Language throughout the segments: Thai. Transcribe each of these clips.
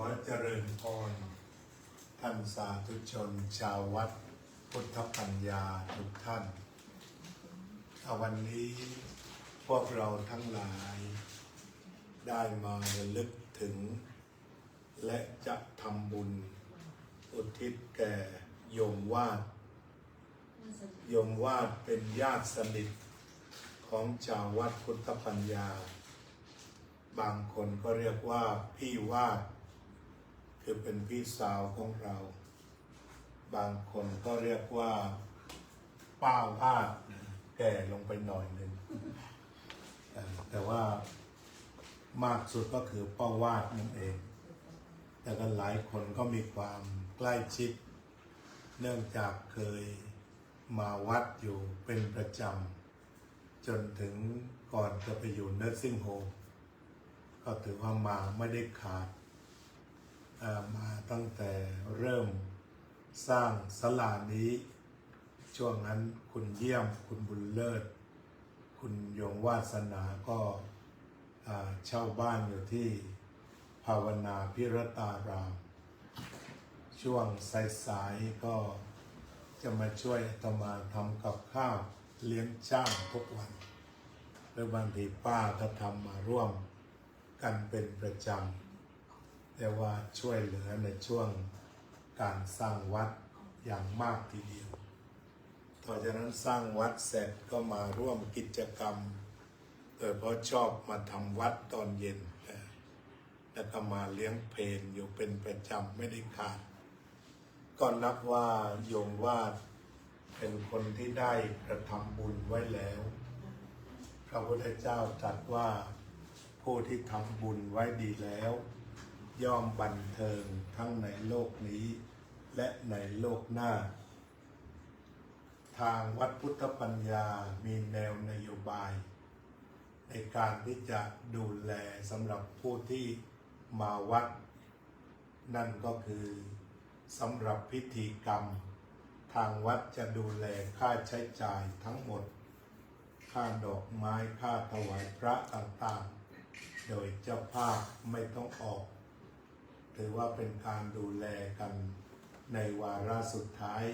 อเจริญพรท่านสาธุชนชาววัดพุทธปัญญาทุกท่านวันนี้พวกเราทั้งหลายได้มาระลึกถึงและจะทำบุญอุทิศแก่โยมวาดโยมวาดเป็นญาติสนิทของชาววัดพุทธปัญญาบางคนก็เรียกว่าพี่วาดคือเป็นพี่สาวของเราบางคนก็เรียกว่าป้าวาดแก่ลงไปหน่อยหนึ่งแต่ว่ามากสุดก็คือป้าวาดนั่นเองแต่ก็หลายคนก็มีความใกล้ชิดเนื่องจากเคยมาวัดอยู่เป็นประจำจนถึงก่อนจะไปอยู่เนอร์ซิ่งโฮมก็ถือว่ามาไม่ได้ขาดมาตั้งแต่เริ่มสร้างศาลานี้ช่วงนั้นคุณเยี่ยมคุณบุญเลิศคุณยงวาสนาก็เช่าบ้านอยู่ที่ภาวนาพิรตารามช่วงสายๆก็จะมาช่วยอาตมาทำกับข้าวเลี้ยงจ้างทุกวันหรือบางทีป้าก็ทำมาร่วมกันเป็นประจำแต่ว่าช่วยเหลือในช่วงการสร้างวัดอย่างมากทีเดียวต่อจากนั้นสร้างวัดเสร็จก็มาร่วมกิจกรรมโดยเพราะชอบมาทำวัดตอนเย็นแล้วก็มาเลี้ยงเพลอยู่เป็นประจำไม่ได้ขาดก็นับว่าโยมวาดเป็นคนที่ได้กระทำบุญไว้แล้วพระพุทธเจ้าตรัสว่าผู้ที่ทำบุญไว้ดีแล้วย่อมบันเทิงทั้งในโลกนี้และในโลกหน้าทางวัดพุทธปัญญามีแนวนโยบายในการที่จะดูแลสำหรับผู้ที่มาวัดนั่นก็คือสำหรับพิธีกรรมทางวัดจะดูแลค่าใช้จ่ายทั้งหมดค่าดอกไม้ค่าถวายพระต่างๆโดยเจ้าภาพไม่ต้องออกถือว่าเป็นการดูแลกันในวาระสุดท้าย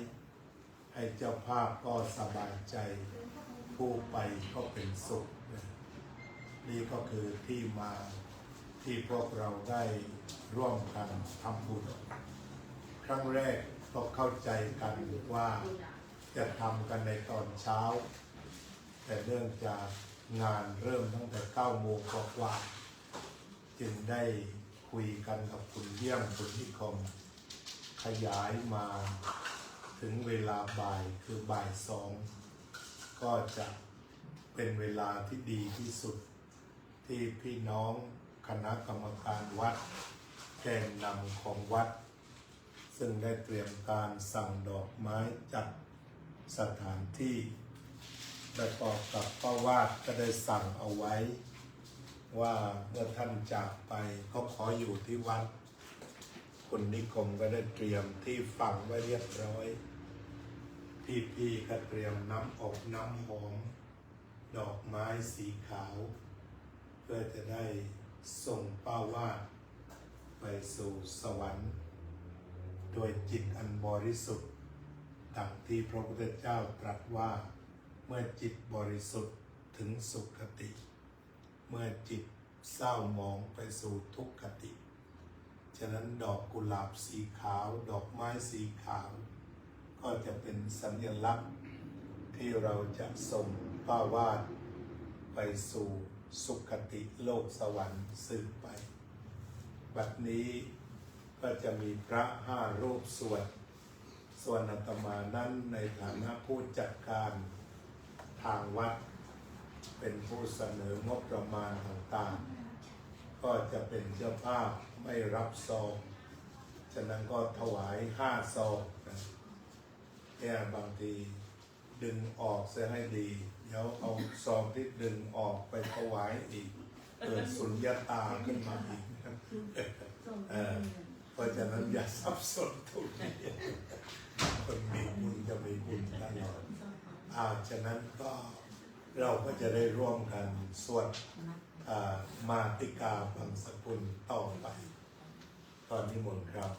ให้เจ้าภาพก็สบายใจผู้ไปก็เป็นสุขนี่ก็คือที่มาที่พวกเราได้ร่วมกันทำบุญครั้งแรกก็เข้าใจกันว่าจะทำกันในตอนเช้าแต่เนื่องจากงานเริ่มตั้งแต่9 โมงกว่าจึงได้คุยกันกับคุณเยี่ยมคุณนิคมขยายมาถึงเวลาบ่ายคือบ่าย 2ก็จะเป็นเวลาที่ดีที่สุดที่พี่น้องคณะกรรมการวัดแกนนำของวัดซึ่งได้เตรียมการสั่งดอกไม้จัดสถานที่ประกอบกับป้าวาดก็ได้สั่งเอาไว้ว่าเมื่อท่านจากไปก็ขออยู่ที่วัดคุณนิคมก็ได้เตรียมที่ฝังไว้เรียบร้อยพี่ๆก็เตรียมน้ำอบน้ำหอมดอกไม้สีขาวเพื่อจะได้ส่งป้าวาดไปสู่สวรรค์โดยจิตอันบริสุทธิ์ดังที่พระพุทธเจ้าตรัสว่าเมื่อจิตบริสุทธิ์ถึงสุขติเมื่อจิตเศร้าหมองไปสู่ทุกขติฉะนั้นดอกกุหลาบสีขาวดอกไม้สีขาวก็จะเป็นสัญลักษณ์ที่เราจะส่งป้าวาดไปสู่สุขติโลกสวรรค์สืบไปบัดนี้ก็จะมีพระ5 รูปส่วนอาตมานั้นในฐานะผู้จัดการทางวัดเป็นผู้เสนองบประมาณต่างๆก็จะเป็นเจ้าภาพไม่รับซองฉะนั้นก็ถวาย5 ซองเนี่ยบางทีดึงออกเสียให้ดีเดี๋ยวเอาซองที่ดึงออกไปถวายอีกเกิดสุญญตาขึ้นมาอีกเพราะฉะนั้นอย่าสับสนทุกทีคนมีบุญจะมีบุญตลอดฉะนั้นก็เราก็จะได้ร่วมกันสวดมาติกาบังสกุลต่อไป ก็ ตอนนิมนต์ครับ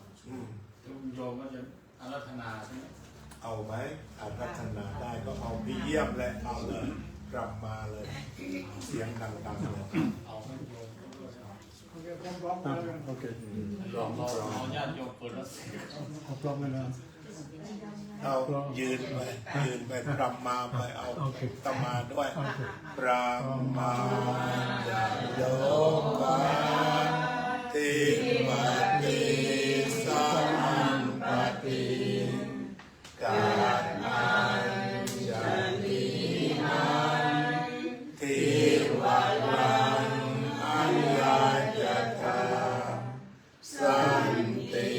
โยมก็จะอารัธนาใช่ไหมเอาไหมอารัธนาได้ก็เอาพี่เยี่ยมและเอาเลยกลับมาเลย เสียงดังๆเลยเอาให้โยมโอเคเราญาติโยมเปิดแล้วเอาพร้อมกันนะ เอายืนไปพรำมาไปเอาตมาด้วยพรำมาโยบาติปฏิสัมปติการอัญชลีมันทิวังอัญญาจตาสันติ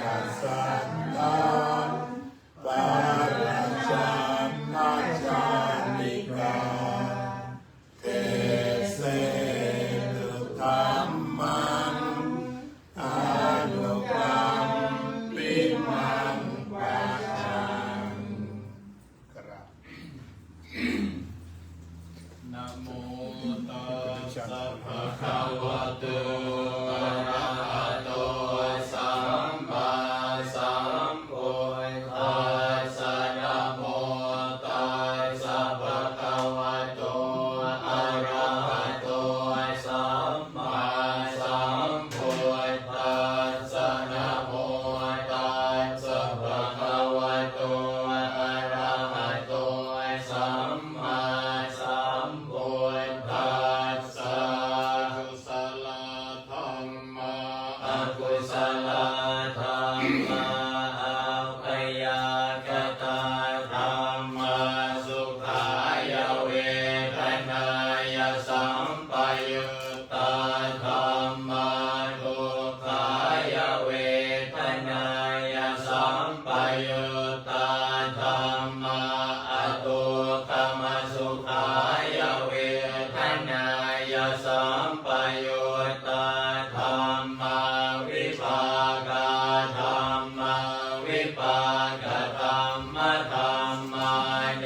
กัสสันตาปาราชานาจานิกาเทเสตุธัมมังอนุกรรมปิมังปัจจังกราบนะโมตัสสะภะคะวะโตอะระหะโตสัมมาสัมพุทธัสสะนะโมตัสสะภะคะวะโตอะระหะโตสัมมาสัมพุทธัสสะนะโมตัสสะภะคะวะโตอะระหะโตสัมมาสัมพุทธัสสะกุศลธรรมะอกุศลธรรมะอัปยากตาธรรมะสุขายเวทนายสัมปยุตตาธรรมะทุกขายเวทนายสัมปยุตตาธรรมะอทุกขมสุขายเวทนายสัมปยุตตาธรรมะวิภากธรรมะวิภากธรรมะธรรมะเน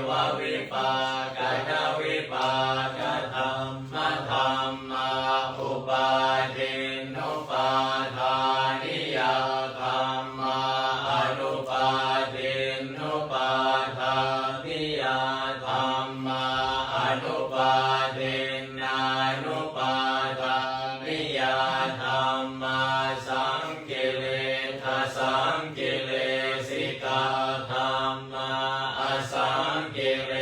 ววิภากนวิภากธรรมะธรรมะอุปาทินุปาทานิยธรรมะอนุปาทินุปาทานิยธรรมะอนุปาทินานุปาทานิยธรรมะสังกิเลสสังกิเลสิกาธรรมะอสังกิเล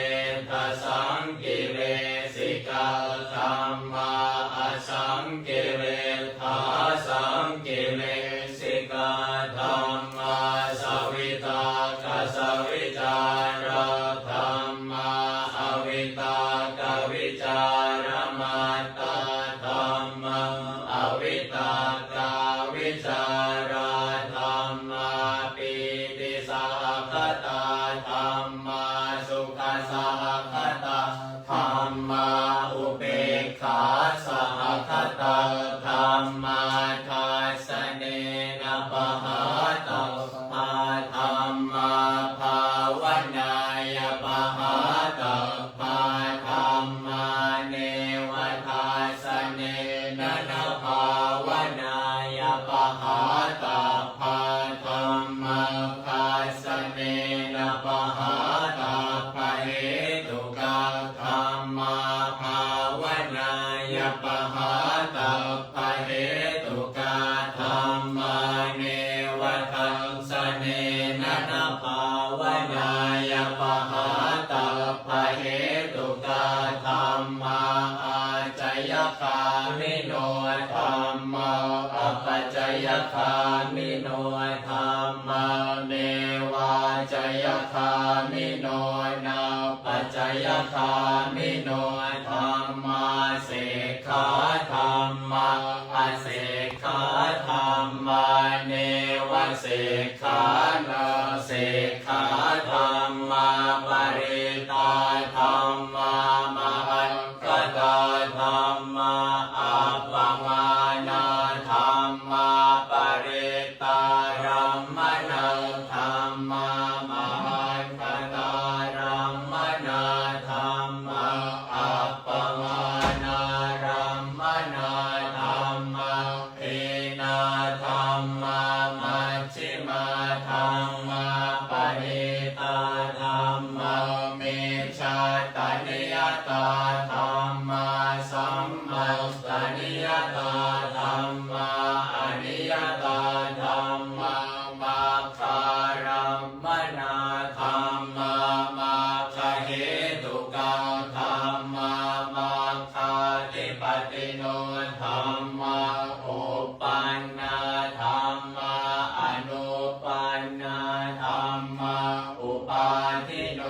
สสังกิเลสิกาธรรมะอสังกิเลสสังกิเลสิกาธรรมะสวิตากสวิจารธรรมะอวิตากวิจารมัตตาธรรมะอวิตากวิจารธรรมะปิติสาคตาธรรมะสุขสาคตาธรรมะอุเบกขาสาคตาธรรมะทัสสะเนนะปะหาตาธรรมะภาวนายปะหาตาภาธรรมะเนวทัสสะเนนะนะภาวนายปะหาตาภาธรรมะทัสสะเนนะปะหาตาภะเหตุกะธรรมะภาวนายปะหาตาภะเหตุกะธรรมะเนวทัสสะเนนะนะภาวนายปะหาตาภะเหตุกะธรรมะอาจยคามิโนธรรมะอปัจจยคามิโนธรรมะเนวาจยคามิโนนาปัจจยคามิโนธรรมะเสกขาธรรมะอเสกขาธรรมะเนวเสกขานาเสกขาธรรมะปริตาธรรมะมหันตตาธรรมะอัปปมานาธรรมะปริตารัมมนาธรรมะมหันตตารัมมนาธรรมะอัปปมานารัมมนาธรรมะเอนา สนิยตาธัมมาอนิยตาธัมมามัคคารัมมนาธัมมามัคคเหตุกังธัมมามัคคาติปติโนธัมมาอุปันนาธัมมาอนุปันนาธัมมาอุปาทิโน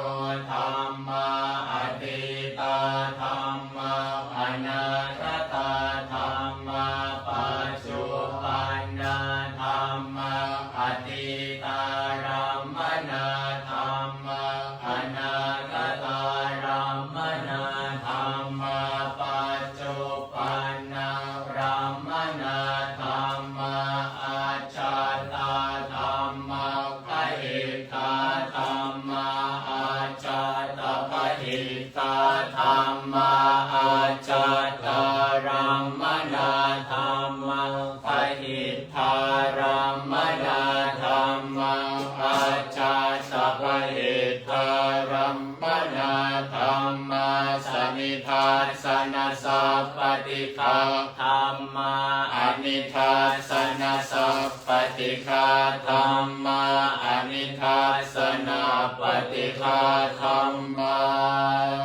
ธัมมาอติตาธัมมาอนาคตาธัมมาปัจจุบันนาธัมมาอติตารัมมนาธัมมาอนาคตารัมมนาธัมมาปัจจุบันนารัมมนาธัมมาอาชาตาธัมมาคหิตาธัมมาอาชาตาคหิตาธัมมาอาชาตารัมมนาธัมมาคหิตารัมมนาธัมมาอาชาตาคหิตารัมมนาธัมมาสนิทาสนะสัพปติฆาธัมมาอนิทาสนะสัพปติฆาธัมมาอนิทาสนะปฏิฆาธัมมา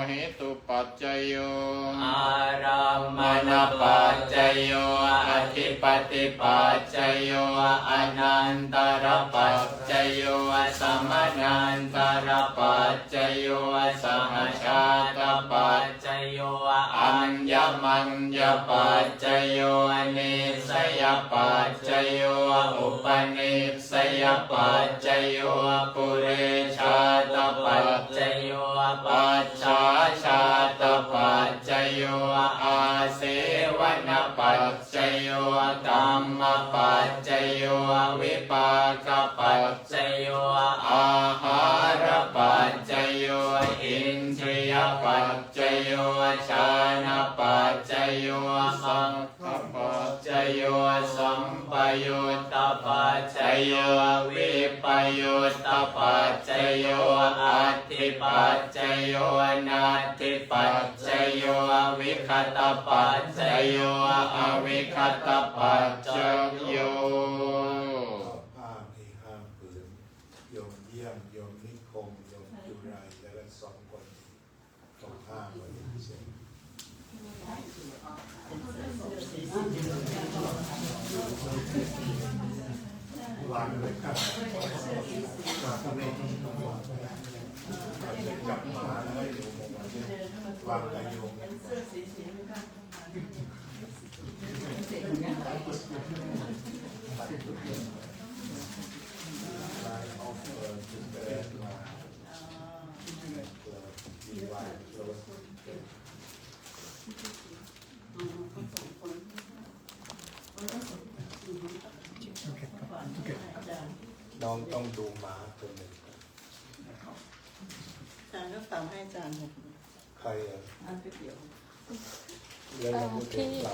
เหตุปัจจโยอารัมมณปัจจโยอธิปติปัจจโยอนันตรปัจจโยสมนันตรปัจจโยสหชาตปัจจโยอัญญมัญญปัจจโยนิสยปัจจโยอุปนิสยปัจจโยปุเรชาตปัจจโยปัจฉาชาตปัจจโยอาเสวนปัจจโยกรรมปัจจโยวิปากปัจจโยอาหารปัจจโยอินทรียปัจจโยชานะปัจจโยสังฆปัจจโยสัมปยุตตปัจจโยวิปยุตตปัจจโยอัตถิปัจจโยนาทิปัจจโยวิคตปัจจโยอวิคตปัจจโยผ้ามี5 ผืนโยมเยี่ยมโยมนิคมโยมจุไรและ2 คนของผ้าวันนี้เสร็จวางเลยครับวางตรงนี้จับหมาแล้วให้โยมวางกายโยมน้องต้องดูหมาตัวหนึ่งอาจารย์ก็ตามให้อาจารย์ผม ใครอ่ะ อันเดียว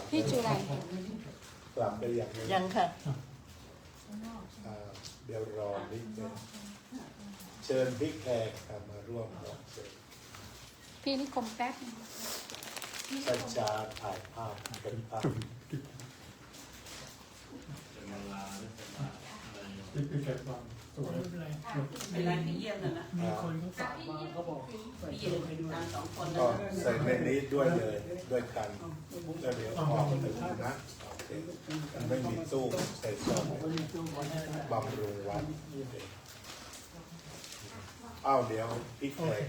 พี่จุไร กลับไปอย่างนี้ ยังค่ะ เดี๋ยวรอนิดนึงเชิญพี่แขกมาร่วมบอกเสร็จ พี่นิคมแป๊บ สัจจาถ่ายภาพเป็นภาพ เวลาที่เยี่ยมนะนะ มีคนเขาฝากมาเขาบอกใส่ พี่ เสื้อให้ด้วย ตาม2 คน ก็ นะ ใส่ในนี้ด้วยเลยด้วยกันแล้วเดี๋ยวออกถึงนะโอเคมันไม่มีตู้ใส่ซอง บอกว่ามีตู้ไว้ให้ได้ บำรุงวัดอ้าวเดี๋ยวพี่แขก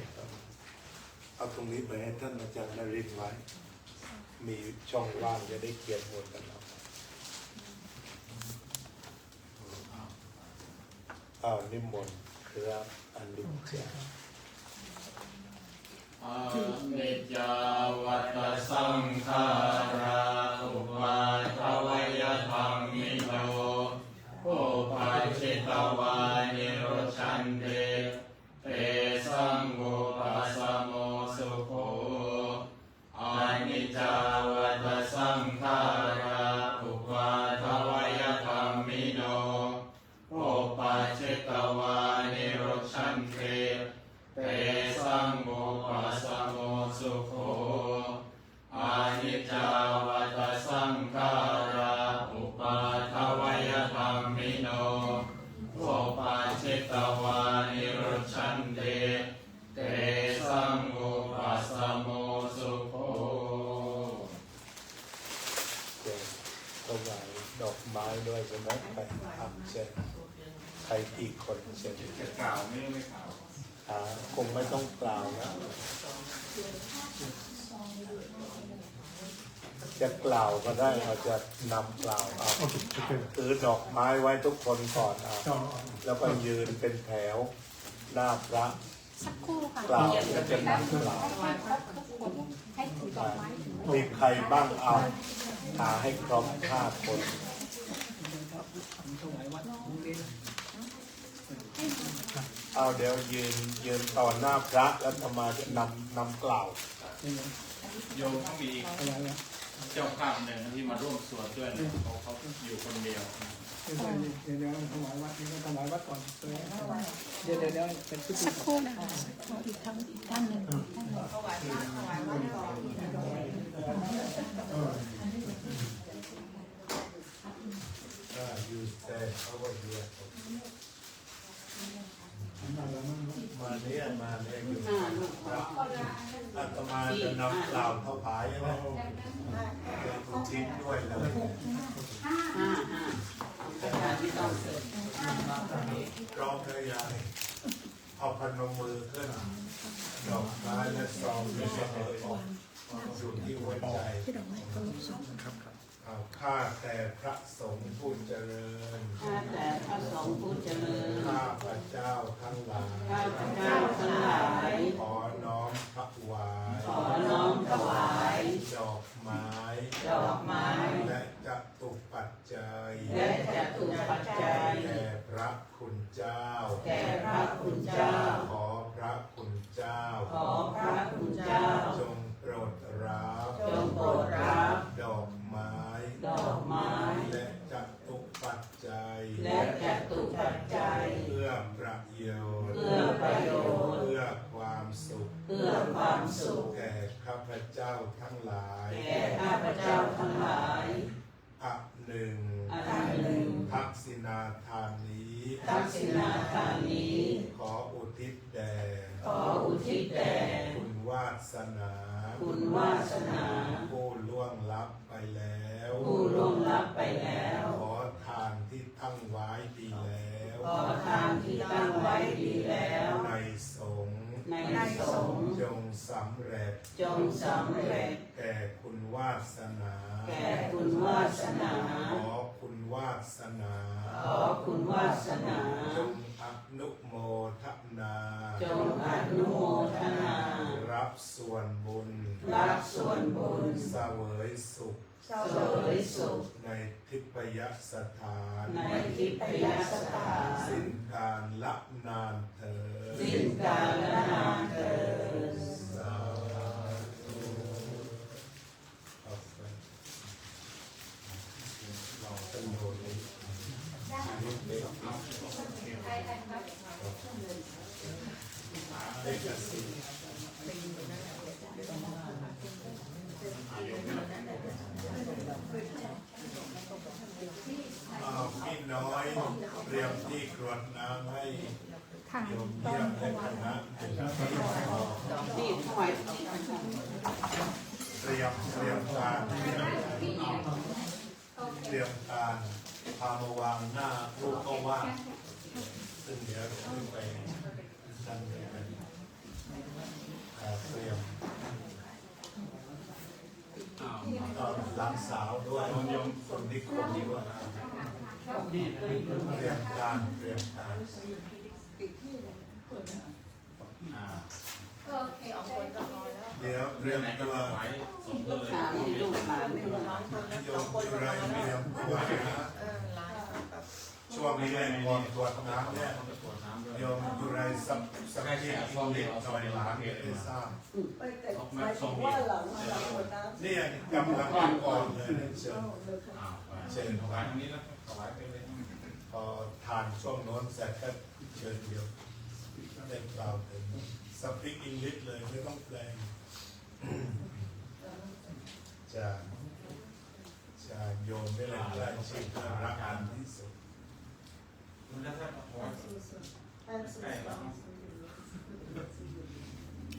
เอาตรงนี้ไปให้ท่านอาจารย์นรินทร์ไว้มีช่องว่างจะได้เขียนบทกันเอานิมนต์ครับอันนี้จ้ะ อนิจจาวัตสังขาราอุปาทวยธรรมิโนโอปัจจิตวานิโรชันเตเตสังโฆปัสสโมสุโขอนิจจาวัตสังขาราอุปาทวยธรรมิโนโอปัจจิตวานิโรชันเตเตสังโฆปัสสโมสุโขอนิจจาวั วายดอกไม้ด้วยใช่ไหมใครเช่นใครกี่คนเช่น จะกล่าวไม่กล่าว คงไม่ต้องกล่าวนะจะกล่าวก็ได้เราจะนำกล่าวเอาถือดอกไม้ไว้ทุกคนก่อนเอาแล้วก็ยืนเป็นแถวหน้าพระ สักครู่ค่ะ กล่าวก็จะนำกล่าว ให้ครบทุกคนให้ถือดอกไม้ถึง มีใครบ้างเอาหาให้ครบ5 คน ถวายวัดโรงเรียน เอาเดี๋ยวยืนต่อหน้าพระแล้วธรรมาจะนำกล่าว โยมต้องมี ถวายวัด เจ้าภาพหนึ่งที่มาร่วมสวดด้วยนะเขาอยู่คนเดียว เดี๋ยวถวายวัดนี่ก็ถวายวัดก่อนเดี๋ยวเป็นพิธี สักครู่นะคะขออีกท่านหนึ่งท่านหนึ่ง You say over here มาเนี่ยอยู่อาตมาจะนำกล่าวเท่าผายใช่ไหมคุณชิดด้วยเลย กระดาษที่ต้องเสร็จ ร้องเลยยายเอาพนมมือขึ้นดอกไม้และซองที่เสมอออกสู่ที่หัวใจเอาข้าแต่พระสงฆ์ผู้เจริญ ข้าแต่พระสงฆ์ผู้เจริญ ข้าพระเจ้าทั้งหลาย ข้าพเจ้าทั้งหลาย ขอน้อมถวาย ขอน้อมถวาย ดอกไม้ ดอกไม้ และจัตุปัจจัย และจตุปัจจัย แด่พระคุณเจ้า แก่พระคุณเจ้า ขอพระคุณเจ้า ขอพระคุณเจ้า จงโปรดรับ จงโปรดรับ ดอกไม้ ดอกไม้ และจัตุปัจจัย และจตุปัจจัย เพื่อประโยชน์ เพื่อประโยชน์ เพื่อความสุข เพื่อความสุข แก่ข้าพเจ้าทั้งหลาย แก่ข้าพเจ้าทั้งหลาย อันหนึ่ง อันหนึ่ง ทักษิณาทานนี้ ทักษิณาทานนี้ ขออุทิศแด่ ขออุทิศแด่ คุณวาสนา คุณวาสนา ผู้ล่วงลับไปแล้ว ผู้ล่วงลับไปแล้ว ขอทานที่ตั้งไว้ดีแล้ว ขอทานที่ตั้งไว้ดีแล้ว ในสงฆ์ ในสงฆ์ จงสำเร็จ จงสำเร็จ แก่คุณวาสนา แก่คุณวาสนา ขอคุณวาสนา ขอคุณวาสนา จงอนุโมทนา จงอนุโมทนา รับส่วนบุญ รับส่วนบุญ เสวยสุข เสวยสุข ในทิพยสถาน ในทิพยสถาน สิ้นการละนานเถิด สิ้นกาลนานเถิด สาธุเอาไปลองเป็นโยนนี้นิดเดียวเด็กสิ พี่น้อยเตรียมที่กรวดน้ำให้ ค่ะ โยมเยี่ยมและคณะเป็นที่ขอ นี่ถวาย เตรียมการพามาวางหน้ารูปก็ว่างซึ่งเดี๋ยวขึ้นไปนั่นเลยเตรียมตอนหลานสาวด้วยโยมคนที่คนนี้ว่าเตรียมการเดี๋ยวเตรียมตัว ถามให้ลูกหลานด้วย โยมจุไรเตรียมตัวนะช่วงนี้แม่ก่อนตรวจน้ำเนี่ยโยมจุไรสักทีฟองเด็กหน่อยหลานจะได้ทราบนี่กำลังก่อนเลยเชิญพอทานช่วงโน้นเสร็จก็เชิญเดียวได้กล่าวถึงสปีกอังกฤษเลยไม่ต้องแปลงจะโยมไม่เลยใกล้ชิดรักกันที่สุด อ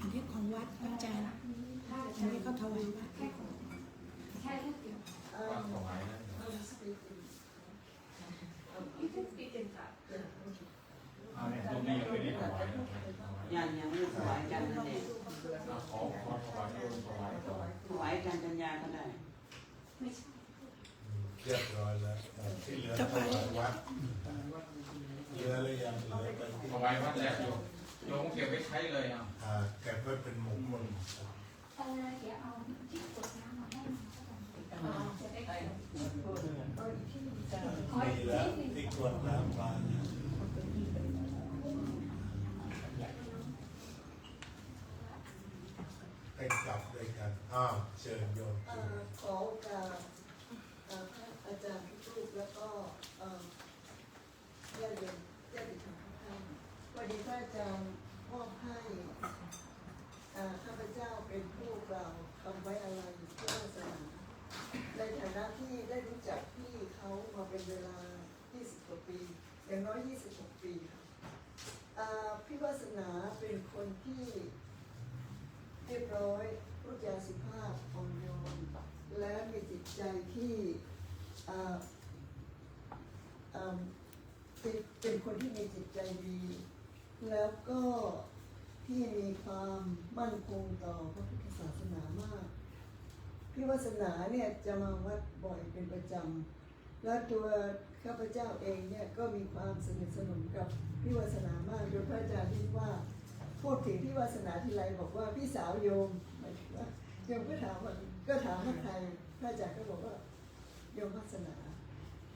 ันนี้ของวัดพระอาจารย์อันนี้เขาถวายวัด เรียบร้อยแล้วที่เหลือถวายวัดเหลือหรือยังเหลือไปที่ ถวายวัดแล้วโยมเก็บไว้ใช้เลยอ่ะ แกเพื่อเป็นมงคล เดี๋ยวเอาที่กดน้ำมาให้จะได้ ดีแล้วที่กรวดน้ำมาเนี่ยไปกลับด้วยกันเชิญโยม ขอโอกาสอาจารย์ทุกรูปแล้วก็ญาติโยมญาติธรรมทุกท่านวันนี้พระอาจารย์มอบให้ข้าพเจ้าเป็นผู้กล่าวคำไว้อะไรเพื่อศาสนาในฐานะที่ได้รู้จักพี่เขามาเป็นเวลา20 กว่าปีอย่างน้อย26 ปีค่ะพี่วาสนาเป็นคนที่เรียบร้อยพูดจาสุภาพอ่อนโยนและมีจิตใจที่เป็นคนที่มีจิตใจดี แล้วก็ที่มีความมั่นคงต่อพระพุทธศาสนามากพี่วาสนาเนี่ยจะมาวัดบ่อยเป็นประจำและตัวข้าพเจ้าเองเนี่ยก็มีความสนิทสนมกับพี่วาสนามากโดยพระอาจารย์ที่ว่าพูดถึงพี่วาสนาทีไรบอกว่าพี่สาวโยมหมายถึงว่าโยมก็ถามว่าใครพระอาจารย์ก็บอกว่าโยมวาสนา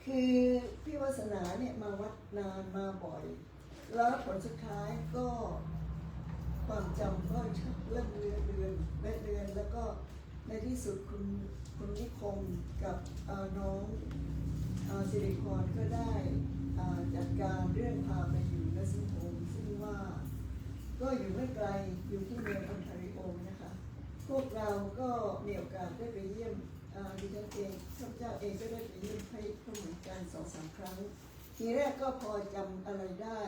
คือพี่วาสนาเนี่ยมาวัดนานมาบ่อยแล้วผลสุดท้ายก็ความจำก็เริ่มเลือนแล้วก็ในที่สุดคุณนิคมกับน้องสิริพรก็ได้จัดการเรื่องพาไปอยู่ในสิงคโปร์ซึ่งว่าก็อยู่ไม่ไกลอยู่ที่เมืองออนทาริโอนะคะพวกเราก็มีโอกาสได้ไปเยี่ยมดิฉันเองข้าพเจ้าเองก็ได้ไปเยี่ยมให้เขาเหมือนกัน 2-3 ครั้งทีแรกก็พอจำอะไรได้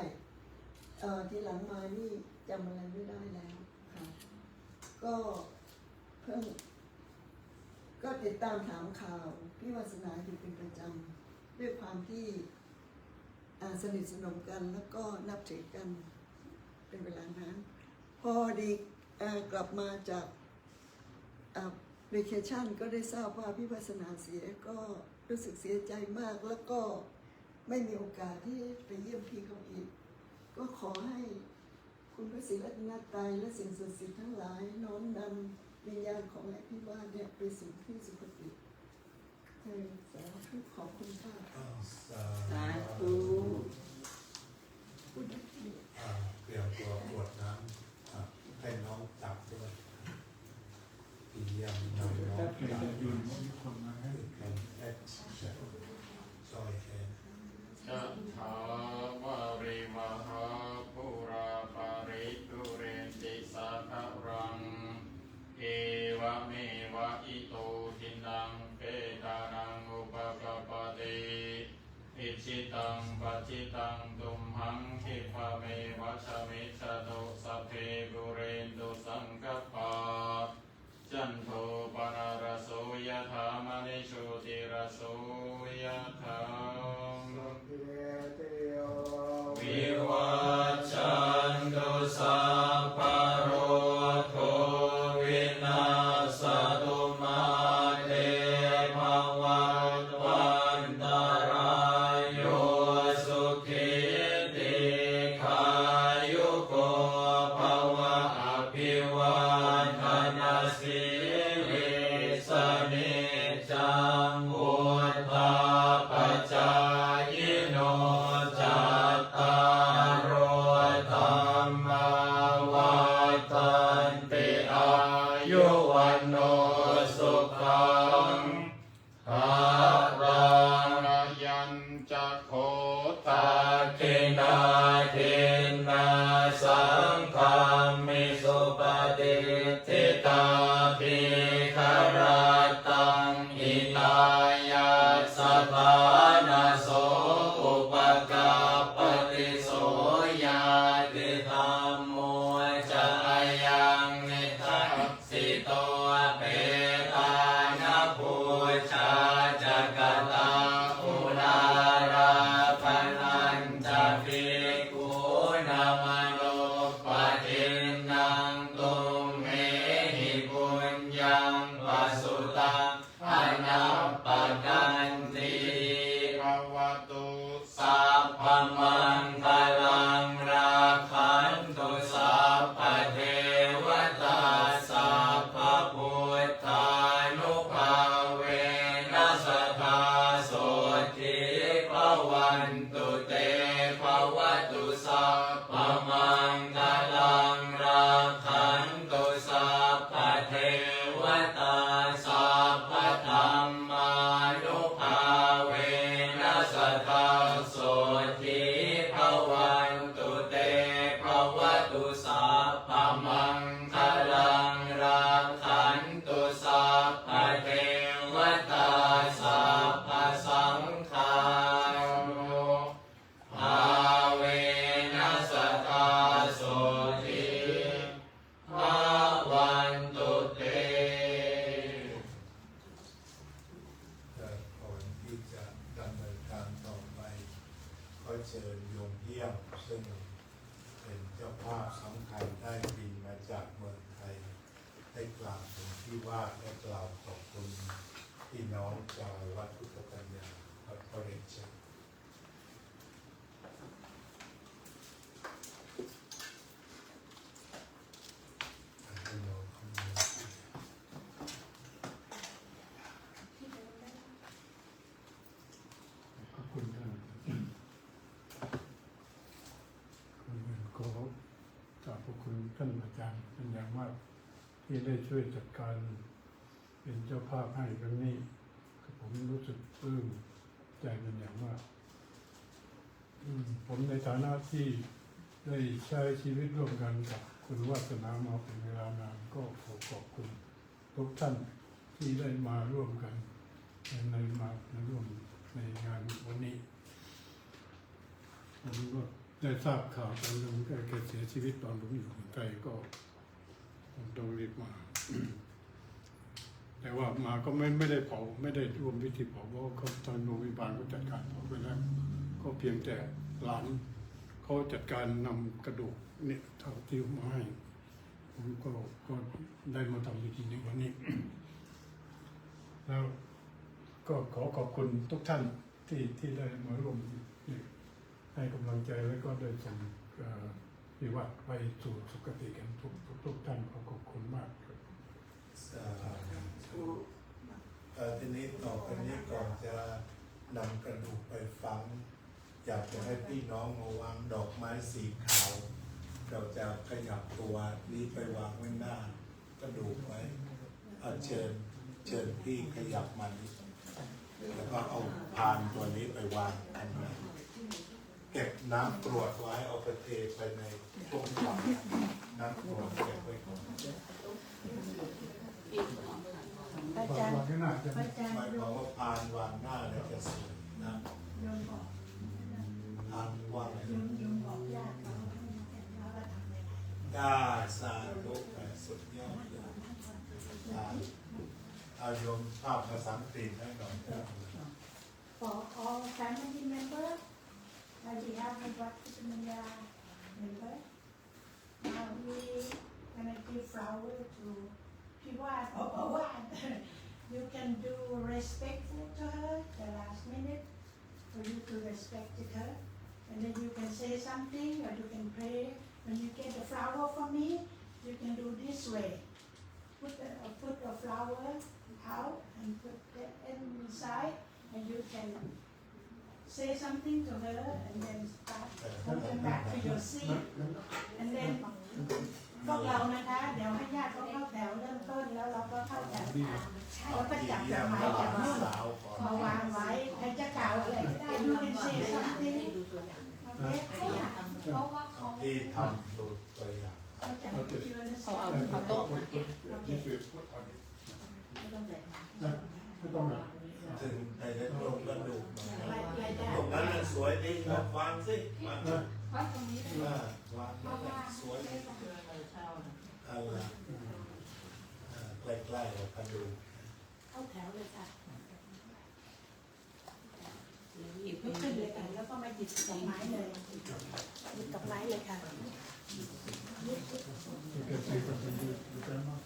ทีหลังมานี่จำอะไรไม่ได้แล้วค่ะก็เพิ่งก็ติดตามถามข่าวพี่วาสนาอยู่เป็นประจำด้วยความที่สนิทสนมกันแล้วก็นับถือกันเป็นเวลานานพอดีกลับมาจากเวเคชั่นก็ได้ทราบว่าพี่วาสนาเสียก็รู้สึกเสียใจมากแล้วก็ไม่มีโอกาสที่ไปเยี่ยมพี่เขาอีกก็ขอให้คุณพระศรีรัตนตรัยและสิ่งศักดิ์สิทธิ์ทั้งหลายน้อมนำวิญญาณของแม่พี่ว่าเนี่ยไปสู่ที่สุคติสาธุขอบคุณค่ะ สาธุ เตรียมตัวกรวดน้ำให้น้องจับด้วยอีกอย่างน้องจับยืนคนมาให้เป็นแอคชั่นซอยแขน จะถาวาริวหาปุราปาริปุเรนติสาคารังเอวะเมวะอิโตทินังเปตานังอุปกปติอิจิตังปัจิตังตุมหังคิปะเมวะชะมิชะโตสัพเพปุเรนตุสังกปปาจันโทปนารโสยถามณิโชติรโสยถาวิวัชชันตุสัพพะโรโควินาศตุมาเตภวัตวันตรายโยสุขิติขายุโกภวะอภิวันธนาสิริสนิจังวุฒาปัจจายโนจัตตารโอธรรมวัฏันติอายุวันโนสุขังภาลังยัญจะโคตาคินาทินาสังฆามิสุปฏิทิตาภิคารตังอิตายาสัพพานาโสอุปกาปฏิโสยาติธรรมโมจะอายังนิทัสสิโตเปตานะภูชาจักตาอุนาราปนัญจะภิกขุนามโลปะทินังตุมเมหิปุญญังวสุตังอนัปปกันติ เชิญโยมเยี่ยมซึ่งเป็นเจ้าภาพสำคัญได้บินมาจากเมืองไทยได้กล่าวถึงที่ว่าและกล่าวขอบคุณพี่น้องชาววัดพุทธปัญญาวัดพระเรศชขอบคุณท่านขอขอบคุณท่านอาจารย์เป็นอย่างมากที่ได้ช่วยจัดการเป็นเจ้าภาพให้ครั้งนี้ผมรู้สึกปลื้มใจเป็นอย่างมากผมในฐานะที่ได้ใช้ชีวิตร่วมกันกับคุณวาสนามาเป็นเวลานานก็ขอขอบคุณทุกท่านที่ได้มาร่วมกันในร่วมในงานวันนี้ผมก็ได้ทราบข่าวตอนลุงแกเสียชีวิตตอนลุงอยู่เมืองไทยก็ผมต้องรีบมา แต่ว่ามาก็ไม่ได้เผาไม่ได้ร่วมพิธีเผาเพราะเขาทางโรงพยาบาลก็จัดการเผาไปแล้วก็เพียงแต่หลานเขาจัดการนำกระดูกเนี่ยเท่าที่มาให้ผมก็ได้มาทำพิธีในวันนี้ แล้วก็ขอขอบคุณทุกท่านที่ได้มาร่วมให้กำลังใจและก็ได้ส่งพิวัตรไปสู่สุคติกันทุกท่านขอขอบคุณมากครับ ทีนี้ต่อไปนี้ก่อนจะนำกระดูกไปฝังอยากจะให้พี่น้องมาวางดอกไม้สีขาวเราจะขยับตัวนี้ไปวางไว้หน้ากระดูกไว้เชิญพี่ขยับมันแล้วก็เอาพานตัวนี้ไปวางอันนี้เก็บน้ำกรวดไว้เอาไปเทไปในพวกถังน้ำกรวดเก็บไว้ก่อน อาจารย์ วางข้างหน้าจะ อาจารย์ หมายความว่าพานวางหน้าแล้วจะสวยนะ โยมบอก พานวาง โยมบอกญาติเขาว่าทำยังไง ได้สาธุสุดยอดเลยเอาโยมภาพภาษาอังกฤษให้หน่อย For all family members, on behalf of Wat Puthamaya member, now we gonna give flower to Piwat or Pawat. You can do respectful to her the last minute for you to respect her, and then you can say something or you can pray. When you get the flower from me, you can do this way. Put the flower out and put it inside, and you can say something to her, and then start moving back to your seat, and then พวกเรานะคะเดี๋ยวให้ญาติเขาเข้าแถวเริ่มต้นแล้วเราก็เข้าแถวเขาก็จับดอกไม้จากนู่นมาวางไว้ใครจะกล่าวอะไรก็ได้ you can say something โอเคเพราะว่าเขา ที่ทำตัวอย่าง จะคิดว่าจะส เอา อน เอาโต๊ะ ไม่ต้องแบบ ถึงในเรื่องโครงกระดูกตรงนั้นสวยดีวางสิวาง ว่าตรงนี้ วางสวยดีอะไรใกล้ๆกับกระดูก เข้าแถวเลยค่ะ หยิบ ลุกขึ้นเลยค่ะแล้วก็มาหยิบดอกไม้เลย หยิบดอกไม้เลยค่ะ เกิดสิ่งที่ดีใจมาก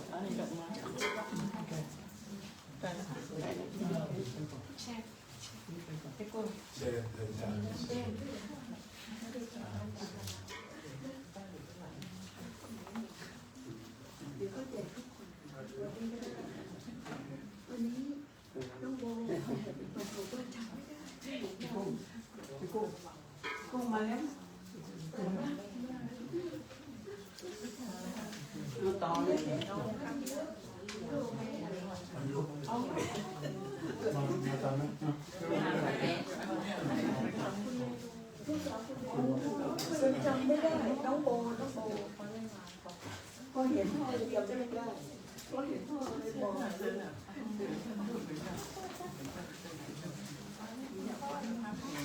เอาในดอกไม้ เชิญเถิดจ้า เดี๋ยวก็แจกทุกคนวันนี้น้องโบบอกว่าทำไม่ได้ กุ้งมาแล้ว เอาต่อเลย มาตามนั้น ฉันจำไม่ได้น้องโบพอเห็นพ่อเลยจำไม่ได้พอเห็นพ่อเลยบอก เ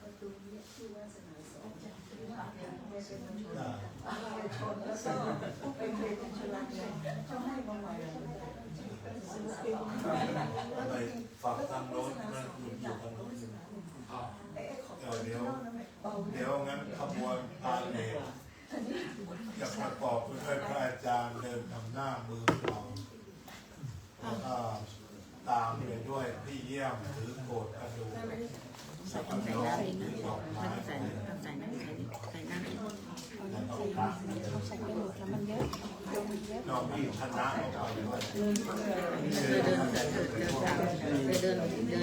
ประตูนี้ชื่อวาสนาสอนเป็นชนแล้วก็เป็นเพลงชลักเนี่ยเขาให้มาใหม่ไปฝากทางโน้นนะอยู่ทางโน้นเดี๋ยวงั้นขบวนพาเลทจะประกอบด้วยพระอาจารย์เดินนำหน้ามือเราแล้วก็ตามไปด้วยพี่เยี่ยมถือโกดกระดูกสักน้องถือดอกไม้ ใส่น้ำใส่น้ำ แล้วก็พระ เขาใส่กระดูกแล้วมันเยอะมันเยอะ น้องพี่คณะเอาไปด้วย เดิ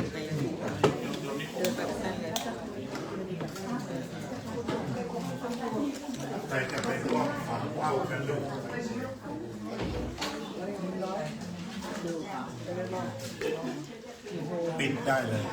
นไปสั้นเลย ใครจะไปร่วมฝังเอากระดูกปิดได้เลย